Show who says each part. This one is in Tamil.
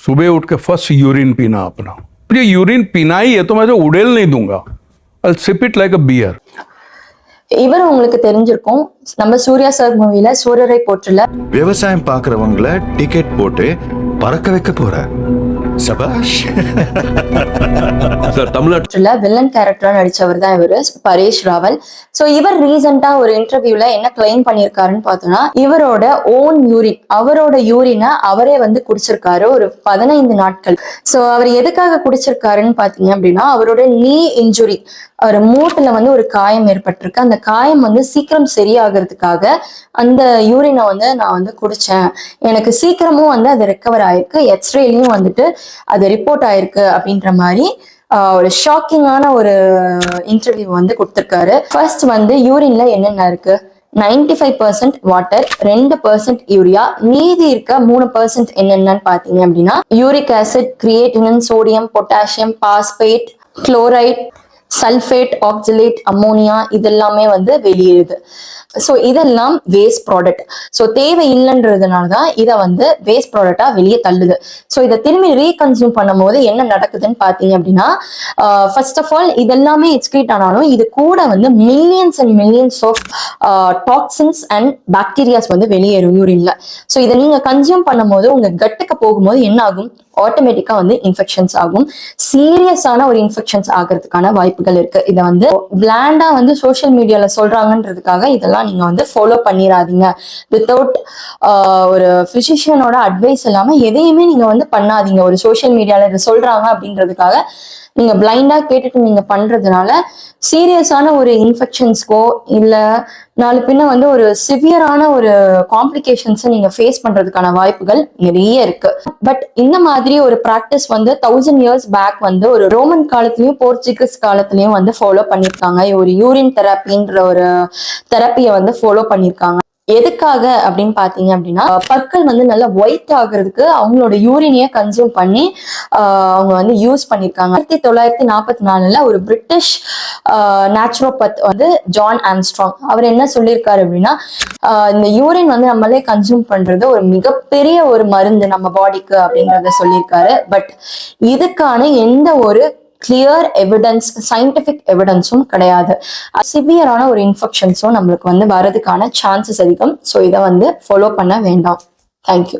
Speaker 1: सुबह उठ के फर्स्ट यूरिन पीना अपना, ये यूरिन पीना ही है तो मैं तो उड़ेल नहीं दूंगा, I'll sip it like a beer.
Speaker 2: இவர் உங்களுக்கு தெரிஞ்சிருக்கும், நம்ம சூர்யா சார் மூவில சூரரை போற்றுல
Speaker 3: விவசாயம் பாக்குறவங்கள டிக்கெட் போட்டு பறக்க வைக்க போற சபாஷ்
Speaker 4: சார் தமிழ்நாட்டுல
Speaker 2: வில்லன் கேரக்டரா நடிச்சவர் தான் இவரு பரேஷ் ராவல். சோ இவர் ரீசெண்டா ஒரு இன்டர்வியூல என்ன கிளைம் பண்ணிருக்காருன்னு பார்த்தோம்னா, இவரோட ஓன் யூரின், அவரோட யூரினை அவரே வந்து குடிச்சிருக்காரு ஒரு 15 நாட்கள். சோ அவர் எதுக்காக குடிச்சிருக்காருன்னு பாத்தீங்க அப்படின்னா, அவரோட நீ இன்ஜுரி, அவர் மூட்டுல வந்து ஒரு காயம் ஏற்பட்டிருக்கு, அந்த காயம் வந்து சீக்கிரம் சரியாகிறதுக்காக அந்த யூரினை வந்து நான் வந்து குடிச்சேன், எனக்கு சீக்கிரமும் வந்து அது ரெக்கவர் ஆயிருக்கு, எக்ஸ்ரேலையும் வந்துட்டு அது ரிப்போர்ட் ஆயிருக்கு அப்படின்ற மாதிரி ஒரு ஷாக்கிங்கான ஒரு இன்டர்வியூ வந்து கொடுத்திருக்காரு. ஃபர்ஸ்ட் வந்து யூரின்ல என்னென்ன இருக்கு, 95% வாட்டர், 2% யூரியா, மீதி இருக்க 3% என்னென்னு பாத்தீங்க அப்படின்னா uric acid, creatinine, sodium, potassium, phosphate, chloride, sulphate, oxalate, ammonia, இதெல்லாமே வந்து வெளியேறுது. ஸோ இதெல்லாம் வேஸ்ட் ப்ராடக்ட். ஸோ தேவை இல்லைன்றதுனால தான் இதை வந்து வேஸ்ட் ப்ராடக்டா வெளியே தள்ளுது. ஸோ இதை திரும்பி ரீகன்சியூம் பண்ணும் போது என்ன நடக்குதுன்னு பார்த்தீங்க அப்படின்னா, ஃபர்ஸ்ட் ஆஃப் ஆல் இதெல்லாமே எக்ஸ்கிரீட் ஆனாலும் இது கூட வந்து millions and millions of toxins and bacterias வந்து வெளியேறும் யூரின்ல. ஸோ இதை நீங்க கன்சியூம் பண்ணும் போது உங்க கட்டுக்கு போகும்போது என்ன ஆகும், ஆட்டோமேட்டிக்கா வந்து இன்ஃபெக்ஷன்ஸ் ஆகும், சீரியஸான ஒரு இன்ஃபெக்ஷன்ஸ் ஆகிறதுக்கான வாய்ப்புகள் இருக்கு. இதை வந்து பிளாண்டா வந்து சோசியல் மீடியால சொல்றாங்கன்றதுக்காக இதெல்லாம் நீங்க வந்து ஃபாலோ பண்ணிடாதீங்க. வித்தவுட் ஒரு பிசிஷியனோட அட்வைஸ் இல்லாம எதையுமே நீங்க வந்து பண்ணாதீங்க. ஒரு சோசியல் மீடியால இதை சொல்றாங்க அப்படின்றதுக்காக நீங்க பிளைண்டா கேட்டுட்டு நீங்க பண்றதுனால சீரியஸான ஒரு இன்ஃபெக்ஷன்ஸ்க்கோ இல்ல நாலு பின்ன வந்து ஒரு சிவியரான ஒரு காம்ப்ளிகேஷன்ஸை நீங்க ஃபேஸ் பண்றதுக்கான வாய்ப்புகள் நிறைய இருக்கு. பட் இந்த மாதிரி ஒரு ப்ராக்டிஸ் வந்து 1000 years பேக் வந்து ஒரு ரோமன் காலத்திலயும் போர்ச்சுகீஸ் காலத்திலயும் வந்து ஃபாலோ பண்ணியிருக்காங்க. ஒரு யூரின் தெரப்பின்ற ஒரு தெரப்பியை வந்து ஃபாலோ பண்ணியிருக்காங்க. எதுக்காக அப்படின்னு பாத்தீங்க அப்படின்னா, பற்கள் வந்து நல்லா ஒயிட் ஆகுறதுக்கு அவங்களோட யூரினியை கன்சியூம் பண்ணி அவங்க வந்து யூஸ் பண்ணிருக்காங்க. 1944 ஒரு பிரிட்டிஷ் நேச்சுரோபத் வந்து ஜான் ஆம்ஸ்ட்ராங், அவர் என்ன சொல்லியிருக்காரு அப்படின்னா, இந்த யூரின் வந்து நம்மளே கன்சியூம் பண்றது ஒரு மிகப்பெரிய ஒரு மருந்து நம்ம பாடிக்கு அப்படின்றத சொல்லியிருக்காரு. பட் இதுக்கான எந்த ஒரு கிளியர் எவிடன்ஸ், சயின்டிபிக் எவிடன்ஸும் கிடையாது. சிவியரான ஒரு இன்ஃபெக்ஷன்ஸும் நம்மளுக்கு வந்து வரதுக்கான சான்சஸ் அதிகம். ஸோ இதை வந்து ஃபாலோ பண்ண வேண்டாம். தேங்க்யூ.